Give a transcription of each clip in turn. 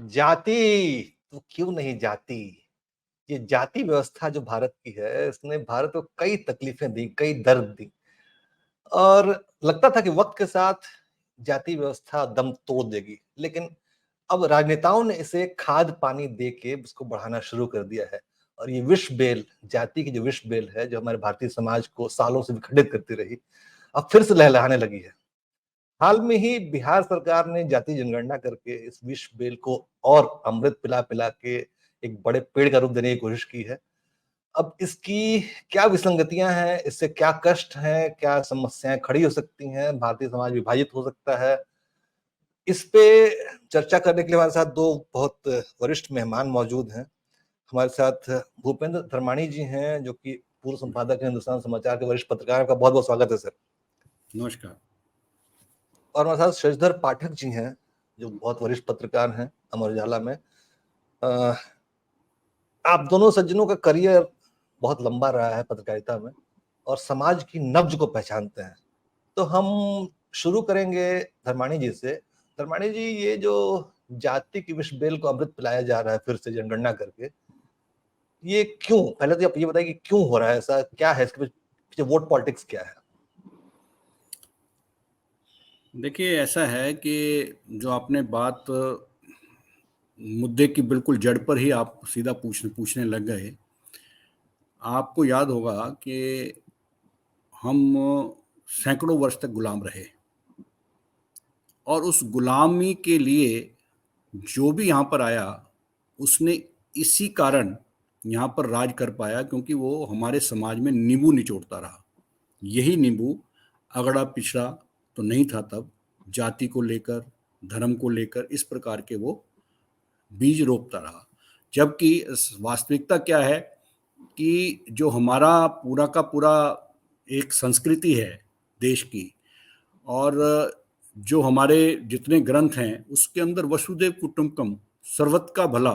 जाति तो क्यों नहीं जाती। ये जाति व्यवस्था जो भारत की है, इसने भारत को कई तकलीफें दी, कई दर्द दी। और लगता था कि वक्त के साथ जाति व्यवस्था दम तोड़ देगी, लेकिन अब राजनेताओं ने इसे खाद पानी दे के उसको बढ़ाना शुरू कर दिया है। और ये विष बेल, जाति की जो विष बेल है, जो हमारे भारतीय समाज को सालों से विखंडित करती रही, अब फिर से लहलहाने लगी है। हाल में ही बिहार सरकार ने जाति जनगणना करके इस विष बेल को और अमृत पिला पिला के एक बड़े पेड़ का रूप देने की कोशिश की है। अब इसकी क्या विसंगतियां हैं, इससे क्या कष्ट हैं, क्या समस्याएं खड़ी हो सकती हैं, भारतीय समाज विभाजित हो सकता है, इस पे चर्चा करने के लिए हमारे साथ दो बहुत वरिष्ठ मेहमान मौजूद हैं। हमारे साथ भूपेंद्र धर्माणी जी हैं, जो कि पूर्व संपादक हैं हिंदुस्तान समाचार के, वरिष्ठ पत्रकार। आपका बहुत बहुत स्वागत है सर। नमस्कार। और हमारे साथ शशिधर पाठक जी हैं, जो बहुत वरिष्ठ पत्रकार हैं अमर उजाला में। आप दोनों सज्जनों का करियर बहुत लंबा रहा है पत्रकारिता में और समाज की नब्ज को पहचानते हैं। तो हम शुरू करेंगे धर्माणी जी से। धर्माणी जी, ये जो जाति की विष बेल को अमृत पिलाया जा रहा है फिर से जनगणना करके, ये क्यों? पहले तो आप ये बताइए कि क्यों हो रहा है ऐसा, क्या है इसके पीछे, वोट पॉलिटिक्स क्या है? देखिए, ऐसा है कि जो आपने बात मुद्दे की बिल्कुल जड़ पर ही आप सीधा पूछने लग गए। आपको याद होगा कि हम सैकड़ों वर्ष तक गुलाम रहे और उस गुलामी के लिए जो भी यहाँ पर आया उसने इसी कारण यहाँ पर राज कर पाया, क्योंकि वो हमारे समाज में नींबू निचोड़ता रहा। यही नींबू अगड़ा पिछड़ा तो नहीं था तब, जाति को लेकर, धर्म को लेकर इस प्रकार के वो बीज रोपता रहा। जबकि वास्तविकता क्या है कि जो हमारा पूरा का पूरा एक संस्कृति है देश की, और जो हमारे जितने ग्रंथ हैं उसके अंदर वसुदेव कुटुंबकम, सर्वत का भला,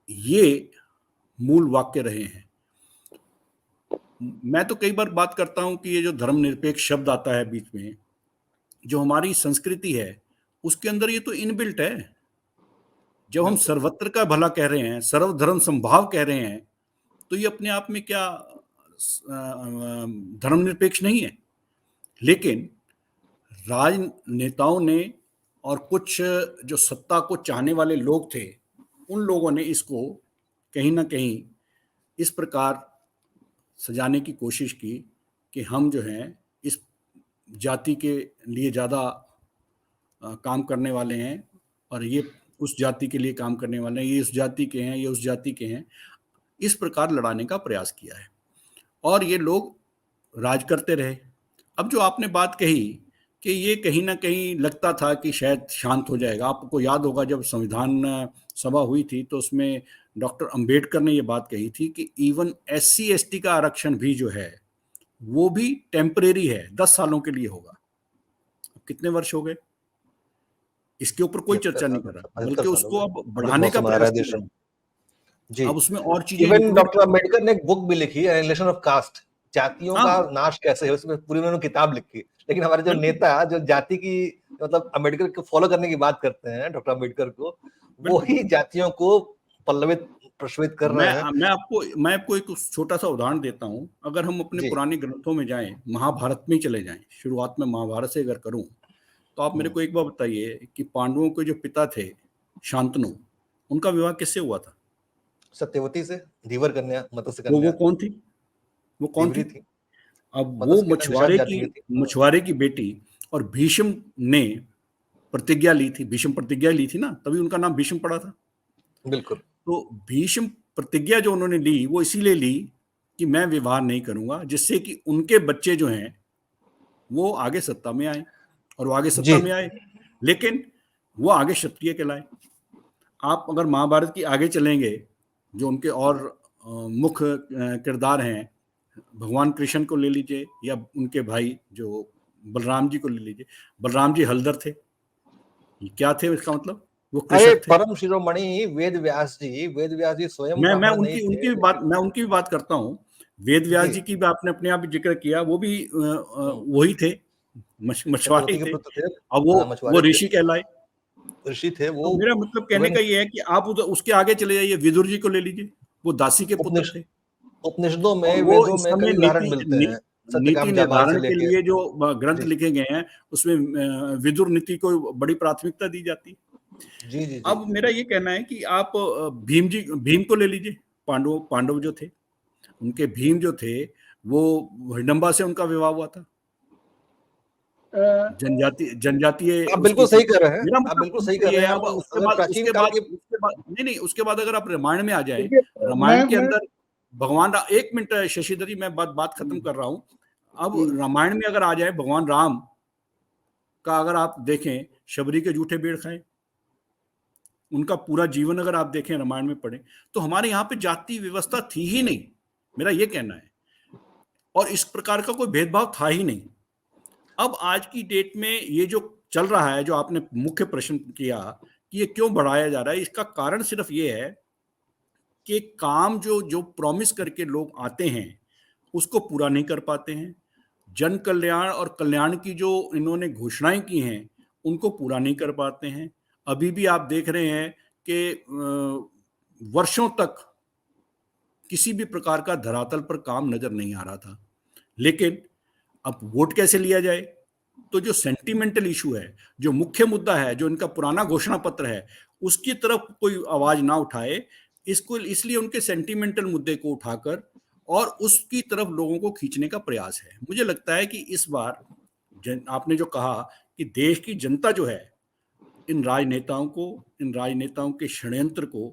ये मूल वाक्य रहे हैं। मैं तो कई बार बात करता हूं कि ये जो धर्मनिरपेक्ष शब्द आता है बीच में, जो हमारी संस्कृति है उसके अंदर ये तो इनबिल्ट है। जब हम सर्वत्र का भला कह रहे हैं, सर्वधर्म संभाव कह रहे हैं, तो ये अपने आप में क्या धर्मनिरपेक्ष नहीं है? लेकिन राजनेताओं ने और कुछ जो सत्ता को चाहने वाले लोग थे, उन लोगों ने इसको कहीं ना कहीं इस प्रकार सजाने की कोशिश की कि हम जो हैं इस जाति के लिए ज़्यादा काम करने वाले हैं और ये उस जाति के लिए काम करने वाले हैं, ये उस जाति के हैं, ये उस जाति के हैं। इस प्रकार लड़ाने का प्रयास किया है और ये लोग राज करते रहे। अब जो आपने बात कही कि ये कहीं ना कहीं लगता था कि शायद शांत हो जाएगा। आपको याद होगा जब संविधान सभा हुई थी तो उसमें डॉक्टर अंबेडकर ने ये बात कही थी कि इवन SC ST का आरक्षण भी जो है वो भी टेम्परेरी है, 10 सालों के लिए होगा। अब कितने वर्ष हो गए, इसके ऊपर कोई चर्चा नहीं कर रहा, बल्कि उसको अब बढ़ाने का प्रयास कर रहे हैं जी। अब उसमें और चीजें इवन डॉक्टर अंबेडकर ने एक बुक भी लिखी, एनिहिलेशन ऑफ कास्ट, जातियों का नाश कैसे है, उसमें पूरी उन्होंने किताब लिखी। लेकिन हमारे जो नेता जो जाति की मतलब अंबेडकर को फॉलो करने की बात करते हैं, डॉक्टर अंबेडकर को, वो ही जातियों को पल्लवित प्रश्वित कर रहे हैं। मैं आपको एक छोटा सा उदाहरण देता हूं। अगर हम अपने पुराने ग्रंथों में जाएं, महाभारत में चले जाएं, शुरुआत में महाभारत से अगर करूं, तो आप मेरे को एक बार बताइए कि पांडवों के जो पिता थे शांतनु, उनका विवाह किससे हुआ था? सत्यवती से, धीवर कन्या, मत्स्य कन्या। वो कौन थी? वो कौन थी? अब वो मछुआरे की बेटी, और भीष्म ने प्रतिज्ञा ली थी, भीष्म प्रतिज्ञा ली थी ना, तभी उनका नाम भीष्म पड़ा था। बिल्कुल। तो भीष्म प्रतिज्ञा जो उन्होंने ली वो इसीलिए ली कि मैं विवाह नहीं करूंगा, जिससे कि उनके बच्चे जो हैं वो आगे सत्ता में आए, और वो आगे सत्ता में आए, लेकिन वो आगे क्षत्रिय कहलाए। आप अगर महाभारत की आगे चलेंगे, जो उनके और मुख्य किरदार हैं, भगवान कृष्ण को ले लीजिए या उनके भाई जो बलराम जी को ले लीजिए। बलराम जी हलदर थे, क्या थे इसका मतलब? वो कृषक थे। परम शिरोमणि वेद व्यास जी स्वयं मैं उनकी भी बात करता हूँ। वेद व्यास जी की भी आपने अपने आप जिक्र किया, वो भी वही थे, मछुआरे थे, अब वो ऋषि कहलाए। ऋषि थे तो वो। मेरा मतलब कहने इवन का ये है कि आप उधर उसके आगे चले जाइए, विदुर जी को ले लीजिए, वो दासी के पुत्र उपनिष थे उपनिषदों और में, वो वेदों इस में समय कई उदाहरण मिलते हैं, नीति सत्यकाम जाबाल से निर्धारण के लेके। लिए जो ग्रंथ जी लिखे गए हैं, उसमें विदुर नीति को बड़ी प्राथमिकता दी जाती है। जी जी जी। अब मेरा ये कहना है कि आप भीम को ले लीजिए, पांडव पांडव जो थे, उनके भीम जो थे, वो हिडम्बा से उनका विवाह हुआ था, जनजातीय आप उसकी बिल्कुल थी। सही कह रहे हैं, मेरा आप मतलब बिल्कुल कहने सही का कह ये रहे हैं। है, आप अब अगर प्राचीन काल की नहीं, नहीं, उसके बाद अगर आप रामायण में आ जाएँ, देखिए, रामायण के मैं अंदर भगवान रा 1 मिनट शशिधर जी, मैं बात खत्म कर रहा हूँ। अब जी, रामायण में अगर आ जाए, भगवान राम का अगर आप देखें, शबरी के जूठे पेड़ खाए, उनका पूरा जीवन अगर आप देखें, रामायण में पढ़ें, तो हमारे यहाँ पे जाति व्यवस्था थी ही नहीं, मेरा ये कहना है। और इस प्रकार का कोई भेदभाव था ही नहीं। अब आज की डेट में ये जो चल रहा है, जो आपने मुख्य प्रश्न किया कि ये क्यों बढ़ाया जा रहा है, इसका कारण सिर्फ ये है कि काम जो जो प्रॉमिस करके लोग आते हैं, उसको पूरा नहीं कर पाते हैं। जन कल्याण और कल्याण की जो इन्होंने घोषणाएं की हैं, उनको पूरा नहीं कर पाते हैं। अभी भी आप देख रहे हैं कि वर्षों तक किसी भी प्रकार का धरातल पर काम नजर नहीं आ रहा था। लेकिन अब वोट कैसे लिया जाए? तो जो सेंटिमेंटल इशू है, जो मुख्य मुद्दा है, जो इनका पुराना घोषणा पत्र है, उसकी तरफ कोई आवाज ना उठाए, इसको इसलिए उनके सेंटिमेंटल मुद्दे को उठाकर और उसकी तरफ लोगों को खींचने का प्रयास है। मुझे लगता है कि इस बार आपने जो कहा कि देश की जनता जो है, इन राजनेताओं के षड्यंत्र को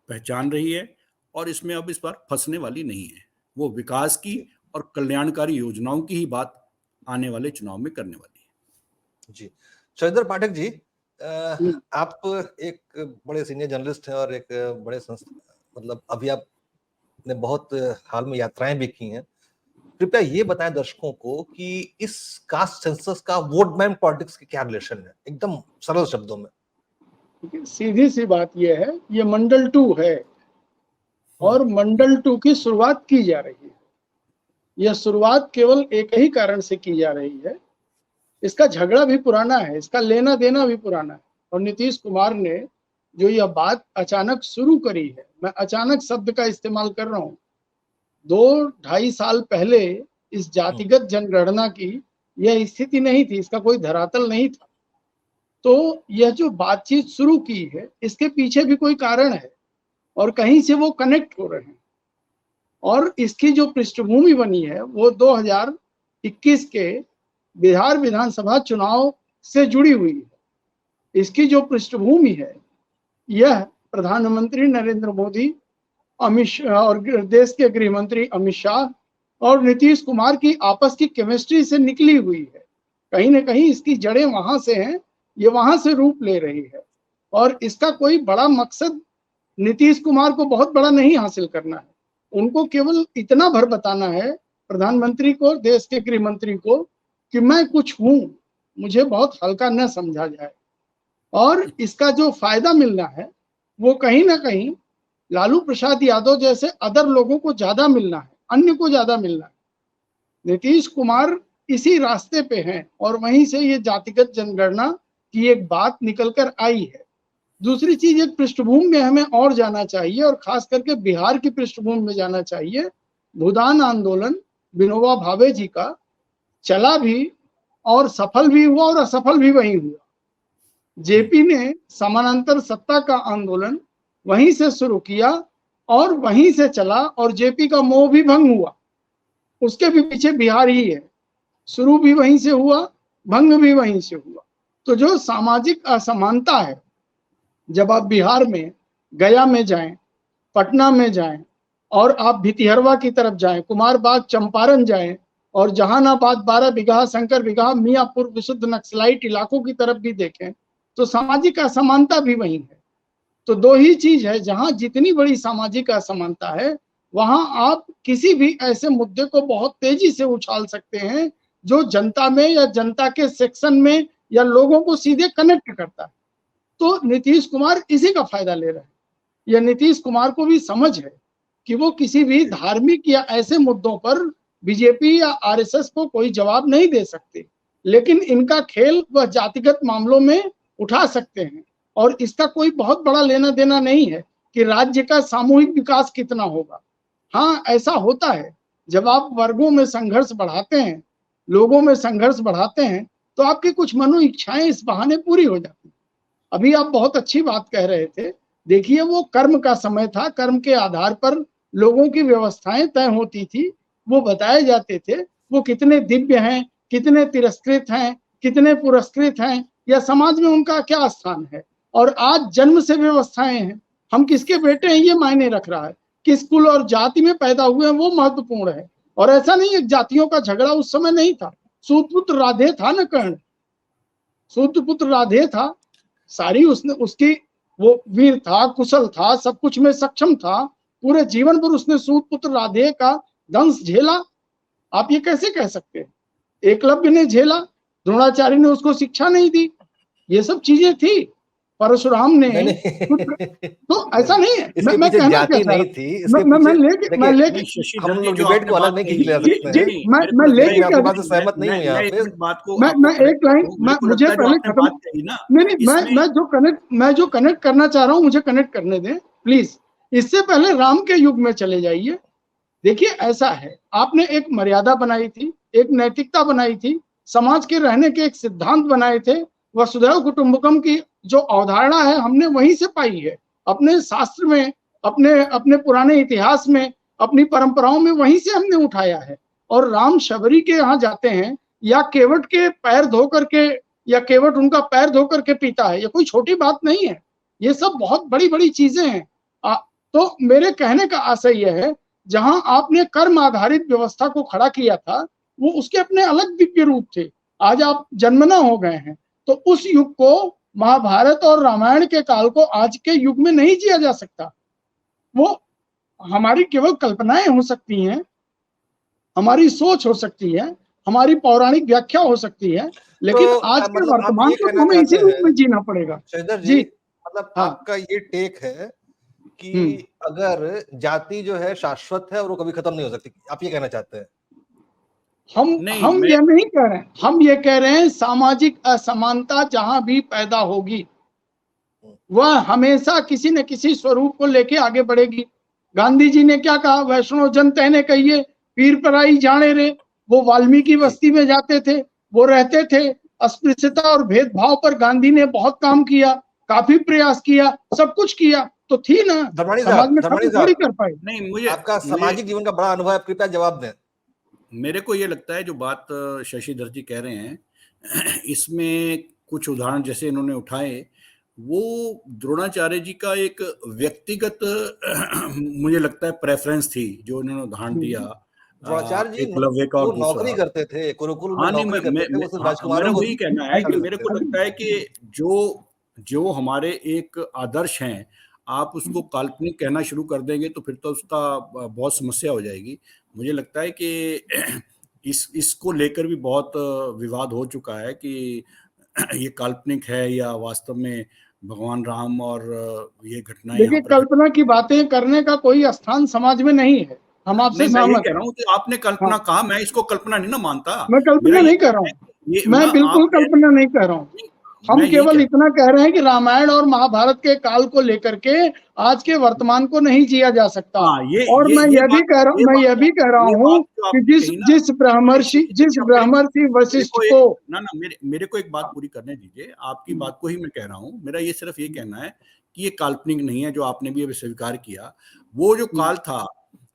पहचान रही है और इसमें अब इस बार फंसने वाली नहीं है। वो विकास की और कल्याणकारी योजनाओं की ही बात आने वाले चुनाव में करने वाली है। जी। शशिधर पाठक जी, जी, आप एक बड़े सीनियर जर्नलिस्ट हैं और एक बड़े मतलब अभी आपने बहुत हाल में यात्राएं भी की हैं। कृपया ये बताएं दर्शकों को कि इस कास्ट सेंसस का वोट बैंक पॉलिटिक्स के क्या रिलेशन है, एकदम सरल शब्दों में। सीधी सी बात यह है, ये मंडल 2 है और मंडल 2 की शुरुआत की जा रही है। यह शुरुआत केवल एक ही कारण से की जा रही है, इसका झगड़ा भी पुराना है, इसका लेना देना भी पुराना है। और नीतीश कुमार ने जो यह बात अचानक शुरू करी है, मैं अचानक शब्द का इस्तेमाल कर रहा हूँ, 2-2.5 साल पहले इस जातिगत जनगणना की यह स्थिति नहीं थी, इसका कोई धरातल नहीं था। तो यह जो बातचीत शुरू की है, इसके पीछे भी कोई कारण है और कहीं से वो कनेक्ट हो रहे हैं। और इसकी जो पृष्ठभूमि बनी है वो 2021 के बिहार विधानसभा चुनाव से जुड़ी हुई है। इसकी जो पृष्ठभूमि है, यह प्रधानमंत्री नरेंद्र मोदी, अमित शाह और देश के गृह मंत्री अमित शाह और नीतीश कुमार की आपस की केमिस्ट्री से निकली हुई है। कहीं ना कहीं इसकी जड़ें वहां से हैं, ये वहां से रूप ले रही है। और इसका कोई बड़ा मकसद नीतीश कुमार को बहुत बड़ा नहीं हासिल करना है, उनको केवल इतना भर बताना है प्रधानमंत्री को, देश के गृह मंत्री को, कि मैं कुछ हूं, मुझे बहुत हल्का न समझा जाए। और इसका जो फायदा मिलना है वो कहीं ना कहीं लालू प्रसाद यादव जैसे अदर लोगों को ज्यादा मिलना है, अन्य को ज्यादा मिलना है। नीतीश कुमार इसी रास्ते पे हैं और वहीं से ये जातिगत जनगणना की एक बात निकल कर आई है। दूसरी चीज, एक पृष्ठभूमि में हमें और जाना चाहिए और खास करके बिहार की पृष्ठभूमि में जाना चाहिए। भूदान आंदोलन विनोबा भावे जी का चला भी और सफल भी हुआ और असफल भी वही हुआ। जेपी ने समानांतर सत्ता का आंदोलन वहीं से शुरू किया और वहीं से चला और जेपी का मोह भी भंग हुआ, उसके भी पीछे बिहार ही है। शुरू भी वहीं से हुआ, भंग भी वहीं से हुआ। तो जो सामाजिक असमानता है, जब आप बिहार में गया में जाएं, पटना में जाएं और आप भितिहरवा की तरफ जाएं, कुमारबाग चंपारण जाएं और जहानाबाद 12 बीघा, शंकर बीघा, मियापुर विशुद्ध नक्सलाइट इलाकों की तरफ भी देखें तो सामाजिक असमानता भी वही है। तो दो ही चीज है, जहां जितनी बड़ी सामाजिक असमानता है वहां आप किसी भी ऐसे मुद्दे को बहुत तेजी से उछाल सकते हैं जो जनता में या जनता के सेक्शन में या लोगों को सीधे कनेक्ट करता है। तो नीतीश कुमार इसी का फायदा ले रहे हैं। यह नीतीश कुमार को भी समझ है कि वो किसी भी धार्मिक या ऐसे मुद्दों पर बीजेपी या आरएसएस को कोई जवाब नहीं दे सकते, लेकिन इनका खेल वह जातिगत मामलों में उठा सकते हैं। और इसका कोई बहुत बड़ा लेना देना नहीं है कि राज्य का सामूहिक विकास कितना होगा। हाँ, ऐसा होता है, जब आप वर्गों में संघर्ष बढ़ाते हैं, लोगों में संघर्ष बढ़ाते हैं, तो आपकी कुछ मनो इच्छाएं इस बहाने पूरी हो जाती हैं। अभी आप बहुत अच्छी बात कह रहे थे, देखिए वो कर्म का समय था, कर्म के आधार पर लोगों की व्यवस्थाएं तय होती थी, वो बताए जाते थे, वो कितने दिव्य हैं, कितने तिरस्कृत हैं, कितने पुरस्कृत हैं, या समाज में उनका क्या स्थान है। और आज जन्म से व्यवस्थाएं हैं, हम किसके बेटे हैं ये मायने रख रहा है, किस कुल और जाति में पैदा हुए हैं वो महत्वपूर्ण है। और ऐसा नहीं है जातियों का झगड़ा उस समय नहीं था, सूतपुत्र राधे था न कर्ण, सूतपुत्र राधे था, सारी उसने उसकी, वो वीर था, कुशल था, सब कुछ में सक्षम था, पूरे जीवन भर उसने सूतपुत्र राधे का दंश झेला। आप ये कैसे कह सकते हैं? एकलव्य ने झेला, द्रोणाचार्य ने उसको शिक्षा नहीं दी, ये सब चीजें थी। परशुराम ने तो ऐसा नहीं है। इसके मैं पीछे कहना क्या जाति चाह नहीं रहा थी, हूं, इसके मैं पीछे लेके देखिए शशिधर हम जी लोग जो डिबेट आपने को अलग बात नहीं कही, ले जी सकते जी हैं। मैं लेके आपकी क्या बात से सहमत नहीं हूँ यहाँ मैं पे। इस बात को मैं आपको एक लाइन, मैं मुझे पहले खत्म, बात कही ना, नहीं इसमें मैं जो कनेक्ट करना चाह रहा हूँ मुझे कनेक्ट करने दें प्लीज। इससे पहले राम के युग में चले जाइए। देखिए ऐसा है, आपने एक मर्यादा बनाई थी, एक नैतिकता बनाई थी, समाज के रहने के एक सिद्धांत बनाए थे। वसुधैव कुटुंबकम की जो अवधारणा है हमने वहीं से पाई है, अपने शास्त्र में, अपने अपने पुराने इतिहास में, अपनी परंपराओं में वहीं से हमने उठाया है। और राम शबरी के यहाँ जाते हैं या केवट के पैर धो करके, या केवट उनका पैर धो करके पीता है, ये कोई छोटी बात नहीं है, ये सब बहुत बड़ी बड़ी चीजें हैं। तो मेरे कहने का आशय यह है, जहां आपने कर्म आधारित व्यवस्था को खड़ा किया था, वो उसके अपने अलग दिव्य रूप थे। आज आप जन्मना हो गए हैं, तो उस युग को, महाभारत और रामायण के काल को आज के युग में नहीं जिया जा सकता। वो हमारी केवल कल्पनाएं हो सकती हैं, हमारी सोच हो सकती है, हमारी पौराणिक व्याख्या हो सकती है, लेकिन तो आज के मतलब आप वर्तमान ये को तो कहना हमें चाहते इसी रूप हैं में जीना पड़ेगा। श्रीधर जी, जी मतलब हाँ। आपका ये टेक है कि हम्म। अगर जाति जो है शाश्वत है और वो कभी खत्म नहीं हो सकती, आप ये कहना चाहते हैं? नहीं, हम मैं ये नहीं कह रहे हैं, हम ये कह रहे हैं सामाजिक असमानता जहां भी पैदा होगी वह हमेशा किसी न किसी स्वरूप को लेके आगे बढ़ेगी। गांधी जी ने क्या कहा, वैष्णव जन तहने कहिए पीर पराई जाने रे। वो वाल्मीकि बस्ती में जाते थे, वो रहते थे, अस्पृश्यता और भेदभाव पर गांधी ने बहुत काम किया, काफी प्रयास किया, सब कुछ किया, तो थी ना, समाज में खत्म थोड़ी कर पाए। नहीं, मुझे आपका मुझे सामाजिक जीवन का बड़ा अनुभव है, कृपया जवाब दें। मेरे को ये लगता है जो बात शशिधर जी कह रहे हैं इसमें कुछ उदाहरण जैसे इन्होंने उठाए, वो द्रोणाचार्य जी का एक व्यक्तिगत मुझे लगता है प्रेफरेंस थी जो इन्होंने उदाहरण दिया द्रोणाचार्य जी एकलव्य का और वो नौकरी दूसरा। करते थे, गुरुकुल में हाँ नहीं, नौकरी करते थे, वो सिर्फ हाँ, मेरा राजकुमारों को वही कहना है शिक्षा कि दे मेरे सकते को थे। लगता है कि जो हमारे एक आदर्श हैं, आप उसको काल्पनिक कहना शुरू कर देंगे तो फिर तो उसका बहुत समस्या हो जाएगी। मुझे लगता है कि इसको लेकर भी बहुत विवाद हो चुका है कि ये काल्पनिक है या वास्तव में भगवान राम और ये घटनाएं यहाँ देखिए पर कल्पना की बातें करने का कोई स्थान समाज में नहीं है, हम आपसे नहीं, मैं यही सहमत कह हैं। रहा हूँ कि आपने हाँ, कल्पना कहा, मैं इसको कल्पना नहीं ना मानता। मैं मेरा कल्पना ये नहीं कर रहा कहना है हूँ, कि ये मैं ना बिल्कुल आप कल्पना नहीं कर रहा हूँ। हम मैं यही केवल कह इतना कह रहे हैं कि रामायण और महाभारत के काल को लेकर के आज के वर्तमान को नहीं जिया जा सकता। हाँ, और मैं ये यह भी बात कह रहा हूँ, मैं यह भी कह रहा ये हूँ बात जो कि आपने कही ना, जिस अच्छा ब्राह्मर्षि मेरे वशिष्ठ को एक को, ना ना मेरे को एक बात पूरी करने दीजिए। आपकी बात को ही मैं कह रहा हूँ, मेरा ये सिर्फ ये कहना है कि ये काल्पनिक नहीं है जो आपने भी अभी स्वीकार किया। वो जो काल था,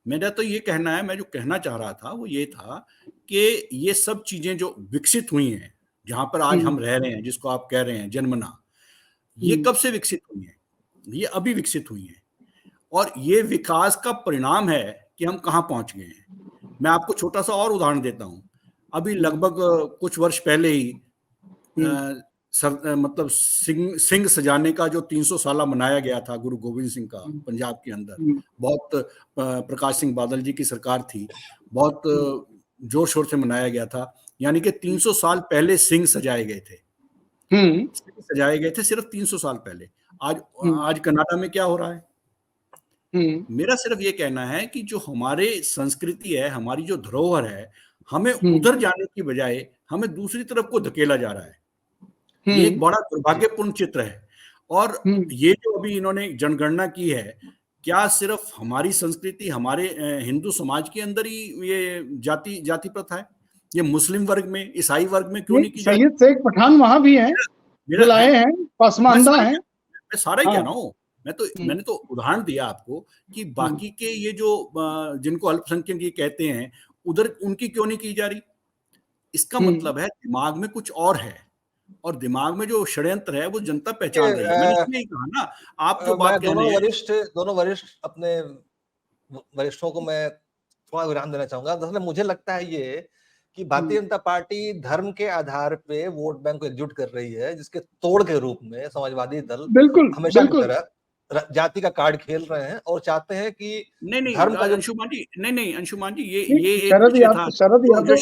मेरा तो ये कहना है, मैं जो कहना चाह रहा था वो ये था कि ये सब चीजें जो विकसित हुई हैं, जहां पर आज हम रह रहे हैं, जिसको आप कह रहे हैं जन्मना, ये कब से विकसित हुई है? ये अभी विकसित हुई है और ये विकास का परिणाम है कि हम कहाँ पहुंच गए हैं। मैं आपको छोटा सा और उदाहरण देता हूँ। अभी लगभग कुछ वर्ष पहले ही मतलब सिंह सजाने का जो 300 साला मनाया गया था गुरु गोविंद सिंह का पंजाब के अंदर, बहुत प्रकाश सिंह बादल जी की सरकार थी, बहुत जोर शोर से मनाया गया था। यानी कि 300 साल पहले सिंह सजाए गए थे, सिर्फ 300 साल पहले। आज कनाडा में क्या हो रहा है? मेरा सिर्फ ये कहना है कि जो हमारे संस्कृति है, हमारी जो धरोहर है, हमें उधर जाने की बजाय हमें दूसरी तरफ को धकेला जा रहा है। ये एक बड़ा दुर्भाग्यपूर्ण चित्र है और ये जो अभी इन्होंने जनगणना की है, क्या सिर्फ हमारी संस्कृति, हमारे हिंदू समाज के अंदर ही ये जाति प्रथा है? ये मुस्लिम वर्ग में, ईसाई वर्ग में क्यों नहीं की जा रही? सैयद शेख पठान वहां भी हैं, बुलाए हैं, पसमानदा हैं। मैं सारा ही कह रहा हूँ। मैंने तो उदाहरण दिया आपको कि बाकी के ये जो जिनको अल्पसंख्यक ये कहते हैं, उधर उनकी क्यों नहीं की जा रही? इसका मतलब है दिमाग में कुछ और है, और दिमाग में जो षड्यंत्र है वो जनता पहचान रही है। मैंने इसलिए ही कहा ना, आप जो बात कह रहे हैं, दोनों वरिष्ठ अपने वरिष्ठों को मैं थोड़ा विराम देना चाहूंगा। दरअसल मुझे लगता है ये कि भारतीय जनता पार्टी धर्म के आधार पे वोट बैंक को एकजुट कर रही है, जिसके तोड़ के रूप में समाजवादी दल हमेशा की तरह जाति का कार्ड खेल रहे हैं और चाहते हैं कि नहीं अंशुमान जी, ये एक शरद विषय था यादव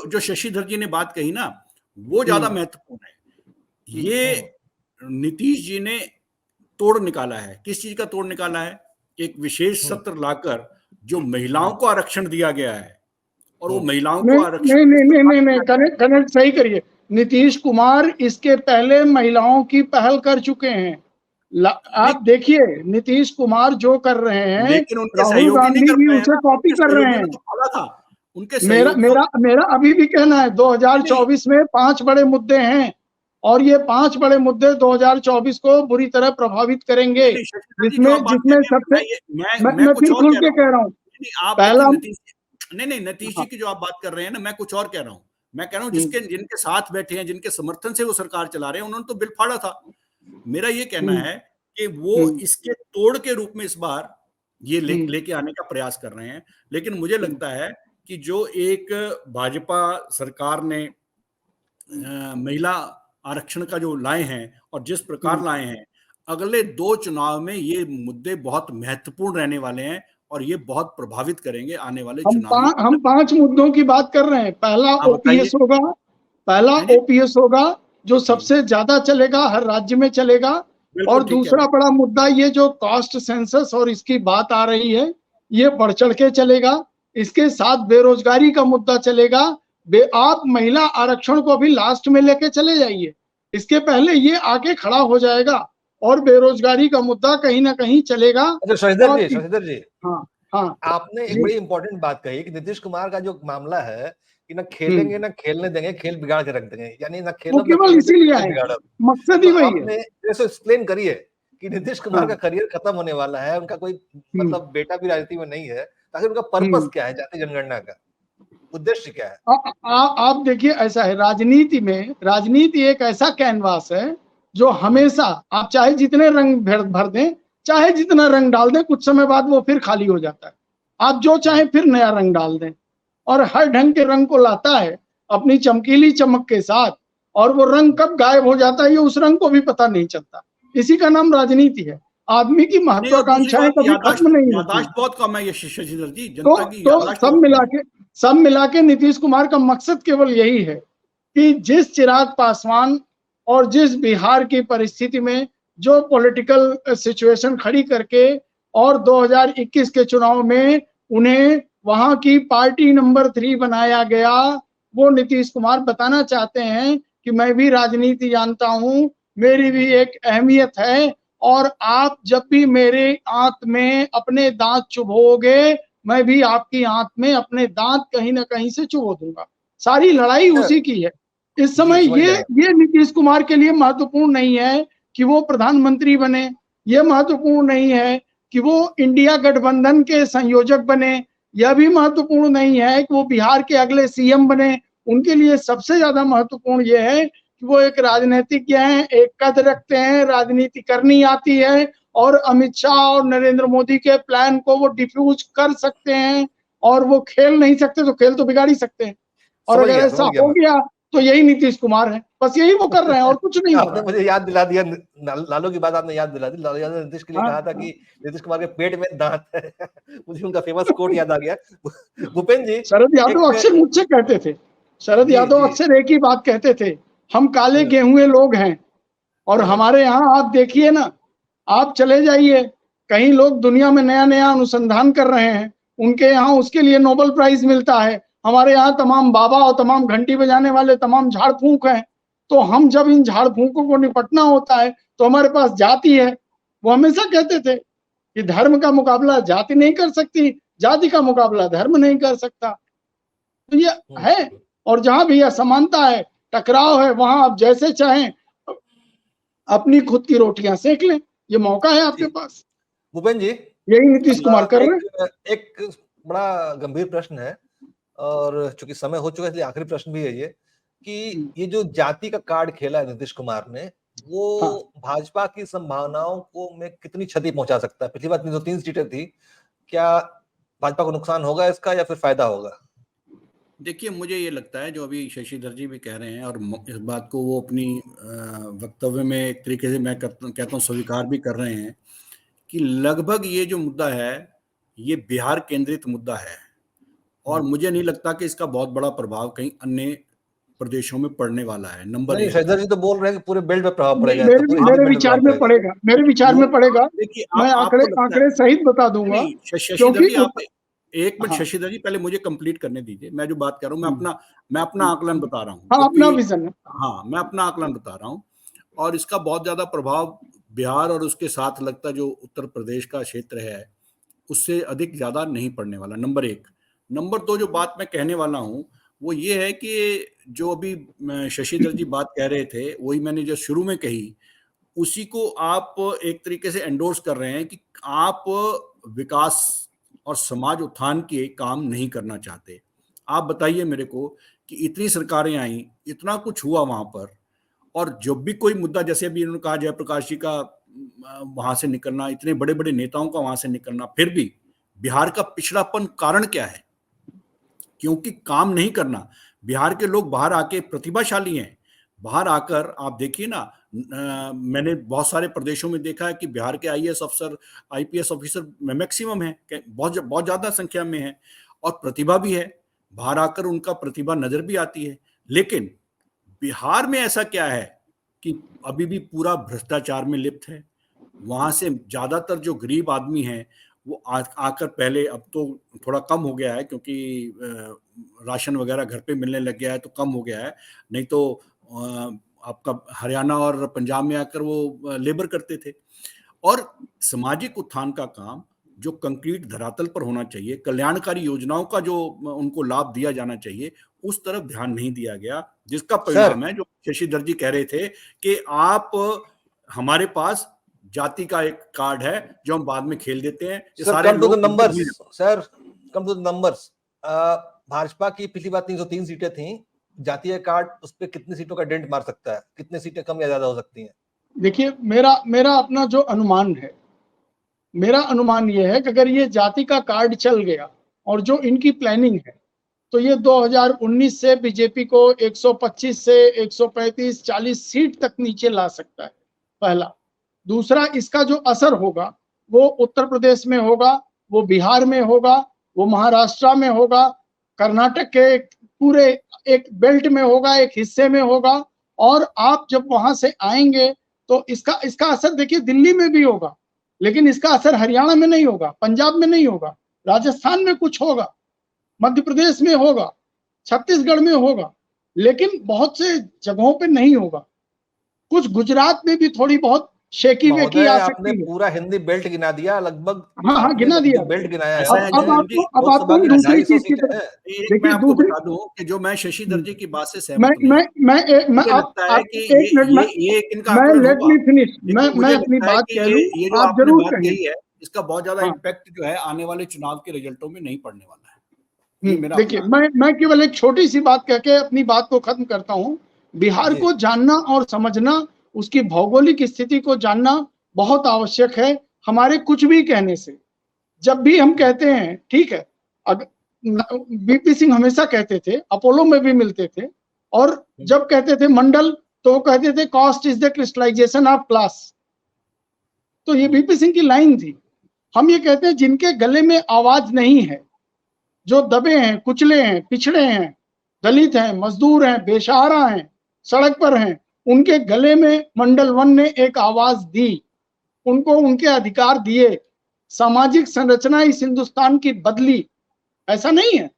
जो शशिधर जी ने बात कही ना, वो ज्यादा महत्वपूर्ण है। ये नीतीश जी ने तोड़ निकाला है। किस चीज का तोड़ निकाला है? एक विशेष सत्र लाकर जो महिलाओं को आरक्षण दिया गया है, और वो महिलाओं को आरक्षण नहीं, कनेक्ट सही करिए। नीतीश कुमार इसके पहले महिलाओं की पहल कर चुके हैं। आप देखिए नीतीश कुमार जो कर रहे हैं, लेकिन उनके राहुल गांधी भी उसे कॉपी कर रहे हैं। मेरा अभी भी कहना है 2024 में 5 बड़े मुद्दे हैं, और ये 5 बड़े मुद्दे 2024 को बुरी तरह प्रभावित करेंगे, जिसमें सबसे मैं फिर खुल के कह रहा हूँ, पहला नहीं नीतीश जी की जो आप बात कर रहे हैं ना, मैं कुछ और कह रहा हूँ। मैं कह रहा हूँ जिनके साथ बैठे हैं, जिनके समर्थन से वो सरकार चला रहे हैं, उन्होंने तो बिल फाड़ा था। मेरा ये कहना है कि वो इसके तोड़ के रूप में इस बार ये लेके आने का प्रयास कर रहे हैं। लेकिन मुझे लगता है कि जो एक भाजपा सरकार ने महिला आरक्षण का जो लाए हैं और जिस प्रकार लाए हैं, अगले 2 चुनाव में ये मुद्दे बहुत महत्वपूर्ण रहने वाले हैं और ये बहुत प्रभावित करेंगे आने वाले चुनाव। हम 5 मुद्दों की बात कर रहे हैं। पहला ओपीएस होगा जो सबसे ज्यादा चलेगा, हर राज्य में चलेगा। और दूसरा बड़ा मुद्दा ये जो कास्ट सेंसस और इसकी बात आ रही है, ये बढ़ चढ़ के चलेगा। इसके साथ बेरोजगारी का मुद्दा चलेगा। आप महिला आरक्षण को अभी लास्ट में लेके चले जाइए, इसके पहले ये आके खड़ा हो जाएगा और बेरोजगारी का मुद्दा कहीं ना कहीं चलेगा। अच्छा शशिधर जी, हाँ, आपने एक बड़ी इंपॉर्टेंट बात कही कि नीतीश कुमार का जो मामला है कि ना खेलेंगे ना खेलने देंगे, खेल बिगाड़ के रख देंगे, यानी ना खेलना केवल इसीलिए है, मकसद ही वही है। जैसे एक्सप्लेन करिए कि नीतीश कुमार का करियर खत्म होने वाला है, उनका कोई मतलब बेटा भी राजनीति में नहीं है, ताकि उनका पर्पस क्या है, जाति जनगणना का उद्देश्य क्या है? आप देखिए, ऐसा है राजनीति एक ऐसा कैनवास है जो हमेशा आप चाहे जितने रंग भर दें, चाहे जितना रंग डाल दें, कुछ समय बाद वो फिर खाली हो जाता है। आप जो चाहे फिर नया रंग डाल दें, और हर ढंग के रंग को लाता है अपनी चमकीली चमक के साथ, और वो रंग कब गायब हो जाता है ये उस रंग को भी पता नहीं चलता। इसी का नाम राजनीति है। आदमी की महत्वाकांक्षाएं कभी खत्म नहीं होती। बहुत कम है ये शशिधर जी, तो सब मिला के नीतीश कुमार का मकसद केवल यही है कि जिस चिराग पासवान और जिस बिहार की परिस्थिति में जो पॉलिटिकल सिचुएशन खड़ी करके और 2021 के चुनाव में उन्हें वहां की पार्टी नंबर 3 बनाया गया, वो नीतीश कुमार बताना चाहते हैं कि मैं भी राजनीति जानता हूं, मेरी भी एक अहमियत है, और आप जब भी मेरे आंत में अपने दांत चुभोगे, मैं भी आपकी आंत में अपने दांत कहीं ना कहीं से चुभो दूंगा। सारी लड़ाई उसी की है। इस समय ये नीतीश कुमार के लिए महत्वपूर्ण नहीं है कि वो प्रधानमंत्री बने, ये महत्वपूर्ण नहीं है कि वो इंडिया गठबंधन के संयोजक बने, यह भी महत्वपूर्ण नहीं है कि वो बिहार के अगले सीएम बने। उनके लिए सबसे ज्यादा महत्वपूर्ण ये है कि वो एक राजनीतिज्ञ हैं, एक कद रखते हैं, राजनीति करनी आती है, और अमित शाह और नरेंद्र मोदी के प्लान को वो डिफ्यूज कर सकते हैं, और वो खेल नहीं सकते तो खेल तो बिगाड़ ही सकते हैं। और अगर ऐसा हो गया तो यही नीतीश कुमार है, बस यही वो कर रहे हैं और कुछ नहीं। आपने मुझे याद दिला दिया, लालू की बात आपने याद दिला दी। लालू यादव ने नीतीश के लिए कहा था कि नीतीश कुमार के पेट में दांत है। मुझे उनका फेमस कोट याद आ गया। भूपेंद्र जी, शरद यादव अक्सर मुझसे कहते थे, शरद यादव अक्सर एक ही बात कहते थे, हम काले गेहूं लोग हैं। और हमारे यहाँ आप देखिए ना, आप चले जाइए कहीं, लोग दुनिया में नया नया अनुसंधान कर रहे हैं, उनके यहाँ उसके लिए नोबेल प्राइज मिलता है। हमारे यहाँ तमाम बाबा और तमाम घंटी बजाने वाले तमाम झाड़ फूंक हैं। तो हम जब इन झाड़ फूंकों को निपटना होता है तो हमारे पास जाति है। वो हमेशा कहते थे कि धर्म का मुकाबला जाति नहीं कर सकती, जाति का मुकाबला धर्म नहीं कर सकता। तो ये है, और जहां भी असमानता है, टकराव है, वहां आप जैसे चाहें अपनी खुद की रोटियां सेक लें। ये मौका है आपके पास। भूपेन जी, यही नीतीश कुमार कर रहे हैं। एक बड़ा गंभीर प्रश्न है, और चूंकि समय हो चुका है इसलिए आखिरी प्रश्न भी है ये, कि ये जो जाति का कार्ड खेला है नीतीश कुमार ने, वो हाँ। भाजपा की संभावनाओं को में कितनी क्षति पहुंचा सकता है? पिछली बार 303 सीटें थी, क्या भाजपा को नुकसान होगा इसका या फिर फायदा होगा? देखिए, मुझे ये लगता है जो अभी शशिधर जी भी कह रहे हैं, और इस बात को वो अपनी वक्तव्य में एक तरीके से मैं कहता हूँ स्वीकार भी कर रहे हैं, कि लगभग ये जो मुद्दा है ये बिहार केंद्रित मुद्दा है, और मुझे नहीं लगता कि इसका बहुत बड़ा प्रभाव कहीं अन्य प्रदेशों में पड़ने वाला है। नंबर नहीं, एक, शशिधर जी तो बोल रहे हैं कि पूरे बेल्ट पे प्रभाव पड़ेगा, मेरे तो पूरे यूपी मेरे बेल्ट पे विचार प्रभाव में पड़ेगा, मेरे विचार में पड़ेगा। देखिए मैं आपको लगता है, आंकड़े सहित बता दूंगा, नहीं शशिधर क्योंकि जी आप एक मिनट, हाँ। शशिधर जी पहले मुझे कंप्लीट करने दीजिए। मैं जो बात कर रहा हूँ मैं अपना आकलन बता रहा हूँ, हाँ, अपना क्योंकि विजन है। हाँ, मैं अपना आकलन बता रहा हूँ, और इसका बहुत ज्यादा प्रभाव बिहार और उसके साथ लगता जो उत्तर प्रदेश का क्षेत्र है उससे अधिक ज्यादा नहीं पड़ने वाला, नंबर एक। नंबर दो, जो बात मैं कहने वाला हूँ वो ये है कि जो अभी शशिधर जी बात कह रहे थे, वही मैंने जो शुरू में कही, उसी को आप एक तरीके से एंडोर्स कर रहे हैं कि आप विकास और समाज उत्थान के काम नहीं करना चाहते। आप बताइए मेरे को कि इतनी सरकारें आई, इतना कुछ हुआ वहां पर, और जब भी कोई मुद्दा, जैसे अभी उन्होंने कहा जयप्रकाश जी का वहां से निकलना, इतने बड़े बड़े नेताओं का वहां से निकलना, फिर भी बिहार का पिछड़ापन कारण क्या है? क्योंकि काम नहीं करना। बिहार के लोग बाहर आके प्रतिभाशाली हैं, बाहर आकर आप देखिए ना, मैंने बहुत सारे प्रदेशों में देखा है कि बिहार के आईएएस अफसर, आईपीएस ऑफिसर मैक्सिमम है, बहुत ज्यादा संख्या में है, और प्रतिभा भी है, बाहर आकर उनका प्रतिभा नजर भी आती है। लेकिन बिहार में ऐसा क्या है कि अभी भी पूरा भ्रष्टाचार में लिप्त है। वहां से ज्यादातर जो गरीब आदमी हैं वो आकर पहले, अब तो थोड़ा कम हो गया है क्योंकि राशन वगैरह घर पे मिलने लग गया है तो कम हो गया है, नहीं तो आपका हरियाणा और पंजाब में आकर वो लेबर करते थे। और सामाजिक उत्थान का काम जो कंक्रीट धरातल पर होना चाहिए, कल्याणकारी योजनाओं का जो उनको लाभ दिया जाना चाहिए, उस तरफ ध्यान नहीं दिया गया, जिसका परिणाम है जो शशिधर जी कह रहे थे कि आप हमारे पास जाति का एक कार्ड है जो हम बाद में खेल देते हैं। ये सारे कम टू द लोग numbers sir, come to the numbers. Bhajpa की पिछली बार 303 सीटें थी, जातीय कार्ड उस पर कितनी सीटों का डेंट मार सकता है? कितने सीटें कम या ज्यादा हो सकती हैं? देखिए, मेरा अपना जो अनुमान है, मेरा अनुमान यह है कि अगर ये जाति का कार्ड चल गया और जो इनकी प्लानिंग है, तो ये 2019 से बीजेपी को 125 से 135 40 सीट तक नीचे ला सकता है, पहला। दूसरा, इसका जो असर होगा वो उत्तर प्रदेश में होगा, वो बिहार में होगा, वो महाराष्ट्र में होगा, कर्नाटक के पूरे एक बेल्ट में होगा, एक हिस्से में होगा। और आप जब वहां से आएंगे तो इसका असर देखिए दिल्ली में भी होगा, लेकिन इसका असर हरियाणा में नहीं होगा, पंजाब में नहीं होगा, राजस्थान में कुछ होगा, मध्य प्रदेश में होगा, छत्तीसगढ़ में होगा, लेकिन बहुत से जगहों पे नहीं होगा। कुछ गुजरात में भी थोड़ी बहुत शेकी वेकी आ आपने सकती है। पूरा हिंदी बेल्ट गिना दिया लगभग। हाँ, गिना दिया बेल्ट गिनाया है। अब आपको दूसरी चीज की तरफ देखिए, आपको बता दूं कि जो मैं शशिधर जी की बात से सहमत हूं, मैं लगता है कि एक मिनट, ये इनका मैं आकलन लेट होगा। मी फिनिश, लेकिन मैं अपनी बात कह लूं, ये जो आप आपने जरूर बात कहिए। कही है, इसका बहुत ज्यादा इम्पैक्ट जो है आने वाले चुनाव के रिजल्टों में नहीं पड़ने वाला है। ये मेरा देखिए, मैं केवल एक छोटी सी बात कह के अपनी बात को खत्म करता हूं। बिहार को जानना और समझना, उसकी भौगोलिक स्थिति को जानना बहुत आवश्यक है। हमारे कुछ भी कहने से, जब भी हम कहते हैं, ठीक है, बीपी सिंह हमेशा कहते थे, अपोलो में भी मिलते थे, और जब कहते थे मंडल तो वो कहते थे caste is the crystallization of class. तो ये बीपी सिंह की लाइन थी। हम ये कहते हैं जिनके गले में आवाज नहीं है, जो दबे हैं, कुचले हैं, पिछड़े हैं, दलित हैं, मजदूर हैं, बेसहारा हैं, सड़क पर हैं, उनके गले में मंडल वन ने एक आवाज दी, उनको उनके अधिकार दिए। सामाजिक संरचना इस हिंदुस्तान की बदली। ऐसा नहीं है,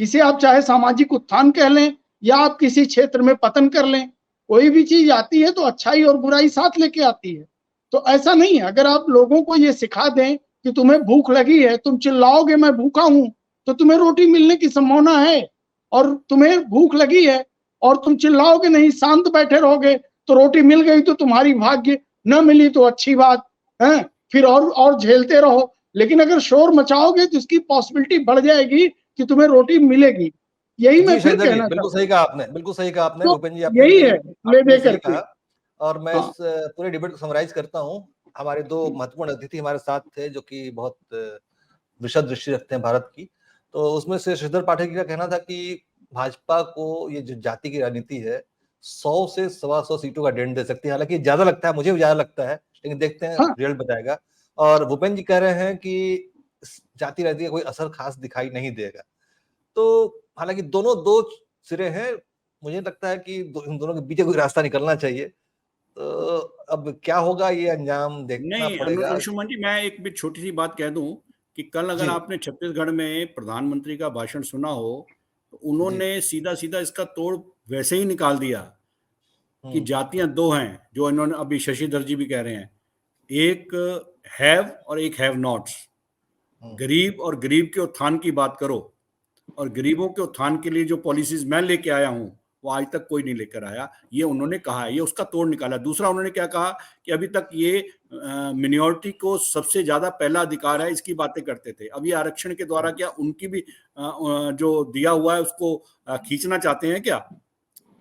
इसे आप चाहे सामाजिक उत्थान कह लें या आप किसी क्षेत्र में पतन कर लें, कोई भी चीज आती है तो अच्छाई और बुराई साथ लेके आती है। तो ऐसा नहीं है, अगर आप लोगों को ये सिखा दें कि तुम्हें भूख लगी है, तुम चिल्लाओगे मैं भूखा हूं, तो तुम्हें रोटी मिलने की संभावना है। और तुम्हें भूख लगी है और तुम चिल्लाओगे नहीं, शांत बैठे रहोगे, तो रोटी मिल गई तो तुम्हारी भाग्य, न मिली तो अच्छी बात है, फिर और झेलते रहो। लेकिन अगर शोर मचाओगे तो इसकी पॉसिबिलिटी बढ़ जाएगी कि तुम्हें रोटी मिलेगी। यही मैं जी फिर शशिधर जी, कहना बिल्कुल चाहता सही हूँ। कहा आपने, बिल्कुल सही कहा आपने तो भूपेंद्र जी, आपने यही भी है ले आपने दे सही करके। कहा। और मैं हाँ इस पूरे डिबेट को समराइज करता हूँ। हमारे दो महत्वपूर्ण अतिथि हमारे साथ थे जो कि बहुत विशद दृष्टि रखते हैं भारत की। तो उसमें से शशिधर पाठक का कहना था कि भाजपा को ये जो जाति की राजनीति है 100 से 125 सीटों का डेंट दे सकती है। हालांकि ज्यादा लगता है, मुझे भी ज्यादा लगता है, लेकिन देखते हैं हाँ रिजल्ट बताएगा। और भूपेंद्र जी कह रहे हैं कि इस जाति राजनीति का कोई असर खास दिखाई नहीं देगा। तो हालांकि दोनों दो सिरे हैं, मुझे लगता है कि इन दोनों के बीच कोई रास्ता निकलना चाहिए। तो अब क्या होगा ये अंजाम देखना नहीं पड़ेगा। अंशुमन जी, मैं एक भी छोटी सी बात कह दूं कि कल अगर जी आपने छत्तीसगढ़ में प्रधानमंत्री का भाषण सुना हो तो जी। उन्होंने सीधा सीधा इसका तोड़ वैसे ही निकाल दिया कि हम्म जातियां दो हैं, जो इन्होंने अभी शशिधर जी भी कह रहे हैं, एक हैव और एक हैव नॉट्स। हम्म गरीब और गरीब के उत्थान की बात करो, और गरीबों के उत्थान के लिए जो पॉलिसीज मैं लेके आया हूं वो आज तक कोई नहीं लेकर आया, ये उन्होंने कहा है, ये उसका तोड़ निकाला। दूसरा उन्होंने क्या कहा कि अभी तक ये मिनॉरिटी को सबसे ज्यादा पहला अधिकार है, इसकी बातें करते थे। अब ये आरक्षण के द्वारा क्या उनकी भी जो दिया हुआ है उसको खींचना चाहते हैं क्या?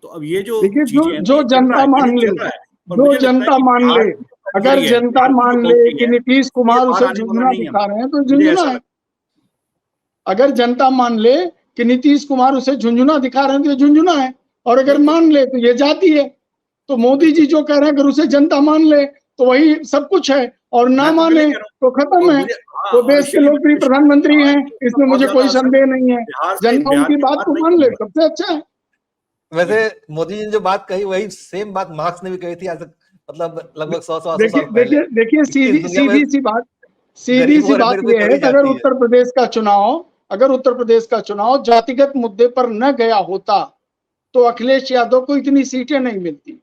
तो अब ये जो देखिए, जो चीजें हैं ना, जो ये चल रहा जनता है, ये मान ले, चल रहा है। और जो मुझे लगता है जनता कि मान बिहार ले, की जो अगर कमजोरी है, जनता बिहार की जो मान ले कमजोरी कि है, नीतीश ये कुमार बाहर उसे आने वाला झुंझुना नहीं है। दिखा रहे हैं तो मुझे झुंझुना ऐसा है। लगता अगर जनता मान ले कि नीतीश कुमार उसे झुंझुना दिखा रहे हैं तो ये झुंझुना है, और है। अगर बिल्कुल मान ले तो ये जाति है। तो मोदी जी बिल्कुल, जो कह रहे हैं अगर उसे जनता मान ले तो वही सब कुछ है, और ना मैं तो पहले माने ही कह रहा तो हूँ। खत्म और है। मुझे, हाँ, वो और देश के इसीलिए लोकप्रिय मैंने शुरू में प्रधानमंत्री कहा हैं, कि इसका इसमें बहुत मुझे ज्यादा कोई असर संदेह नहीं है। जनता बिहार उनकी के बात बाहर को नहीं मान ले, होगा। सबसे अच्छा है। वैसे मोदी जी ने जो बात कही वही सेम बात मार्क्स ने भी कही थी आज से, मतलब लगभग 100 देखिए साल पहले, देखिए देखिए, कि इस सीधी दुनिया में सीधी सी बात, सीधी गरीबों सी और बात अमीर कोई यह है थोड़ी कि अगर जाती है। उत्तर प्रदेश का चुनाव, अगर उत्तर प्रदेश का चुनाव जातिगत मुद्दे पर न गया होता तो अखिलेश यादव को इतनी सीटें नहीं मिलती।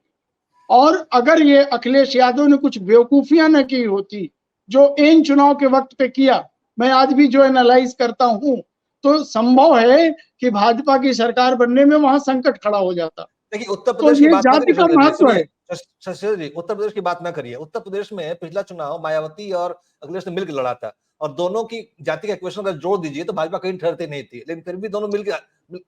और अगर ये अखिलेश यादव ने कुछ बेवकूफियां न की होती जो इन चुनाव के वक्त पे किया, मैं आज भी जो एनालाइज करता हूं, तो संभव है कि भाजपा की सरकार बनने में वहां संकट खड़ा हो जाता। देखिए उत्तर तो प्रदेश की ये बात ना जाति करिए का शशिधर जी, महत्व सुनिए है। शशिधर जी, उत्तर प्रदेश की बात ना करिए। उत्तर प्रदेश में पिछला चुनाव मायावती और अखिलेश ने मिलकर लड़ा था, और दोनों की जाति का इक्वेशन अगर जोड़ दीजिए तो भाजपा कहीं ठहरती नहीं थी, लेकिन फिर भी दोनों मिलकर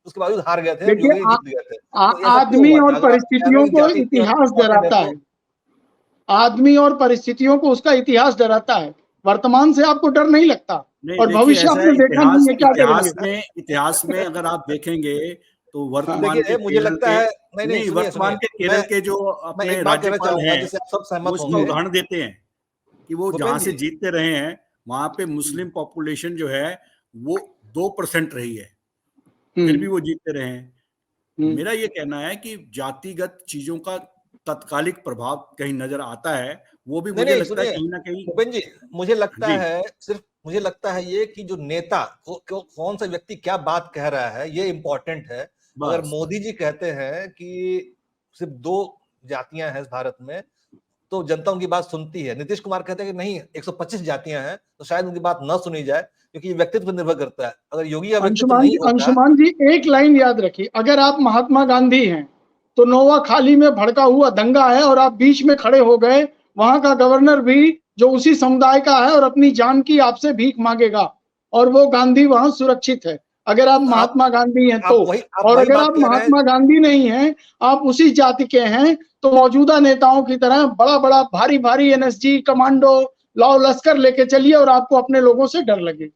उसके बावजूद हार गए थे और देखिए, योगी जी जीत गए थे। तो ऐसा क्यों आदमी हुआ था? और अगर आप कह रहे परिस्थितियों हो कि को जाति इतनी इतिहास इम्पोर्टेंट है डराता है। तो आदमी और परिस्थितियों को उसका इतिहास डराता है। वर्तमान से आपको डर नहीं लगता, नहीं, और देखिए भविष्य ऐसा है, आपने देखा नहीं है, क्या डरेंगे। इतिहास में अगर आप देखेंगे तो हाँ वर्तमान के देखिए मुझे केरल लगता के, है, नहीं नहीं नहीं, सुनिए वर्तमान सुनिए, के मैं केरल के जो मैं अपने एक बात कहना राज्यपाल चाहूंगा हैं, जिससे आप सब वो सहमत इसका होंगे। उदाहरण देते हैं कि वो जहां भूपेंद्र से जी, जीतते रहे हैं वहां पे मुस्लिम पॉपुलेशन जो है वो 2% रही है, फिर भी हम्म वो जीतते रहे हैं। हम्म मेरा ये कहना है कि जातिगत चीजों का तत्कालिक प्रभाव कहीं नजर आता है, वो भी नहीं मुझे नहीं लगता है सुनिए कहीं ना कहीं। भूपेंद्र जी, मुझे लगता जी, है सिर्फ मुझे लगता है ये कि जो नेता कौन सा व्यक्ति क्या बात कह रहा है ये इंपॉर्टेंट है। अगर बस मोदी जी कहते हैं कि सिर्फ दो जातियां हैं इस भारत में, तो जनता उनकी बात सुनती है। नीतीश कुमार कहते हैं कि नहीं 125 जातियां हैं, तो शायद उनकी बात न सुनी जाए, क्योंकि ये व्यक्तित्व पर निर्भर करता है। अगर योगी का व्यक्तित्व नहीं होता। अंशुमान जी, एक लाइन याद रखिए, अगर आप महात्मा गांधी हैं तो नोवा खाली में भड़का हुआ दंगा है और आप बीच में खड़े हो गए, वहां का गवर्नर भी जो उसी समुदाय का है और अपनी जान की आपसे भीख मांगेगा, और वो गांधी वहां सुरक्षित है, अगर आप आप महात्मा गांधी हैं तो। आप और वही अगर बात आप कह रहे हैं। महात्मा गांधी नहीं हैं, आप उसी जाति के हैं, तो मौजूदा नेताओं की तरह बड़ा बड़ा भारी भारी एनएसजी कमांडो लाओ लश्कर लेके चलिए और आपको अपने लोगों से डर लगेगी।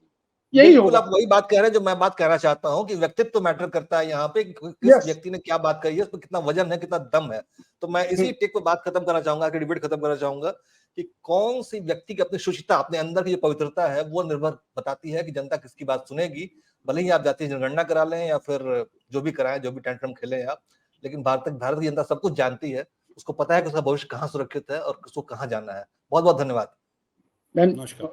यही बिल्कुल होगा। आप वही बात कह रहे हैं जो मैं बात कहना चाहता हूं, कि व्यक्तित्व मैटर करता है यहाँ पे, किस यस। व्यक्ति ने क्या बात कही है, उसमें कितना वजन है, कितना दम है। तो मैं इसी टेक पे बात खत्म करना चाहूंगा, कि डिबेट खत्म करना चाहूंगा, कि कौन सी व्यक्ति की अपनी शुचिता, अपने अंदर की जो पवित्रता है, वो निर्भर बताती है कि जनता किसकी बात सुनेगी। भले ही आप जातीय जनगणना करा लें या फिर जो भी कराएं, जो भी टेंट्रम खेलें आप, लेकिन भारत की जनता सब कुछ जानती है। उसको पता है कि उसका भविष्य कहाँ सुरक्षित है और किसको कहाँ जाना है। बहुत बहुत धन्यवाद। नमस्कार।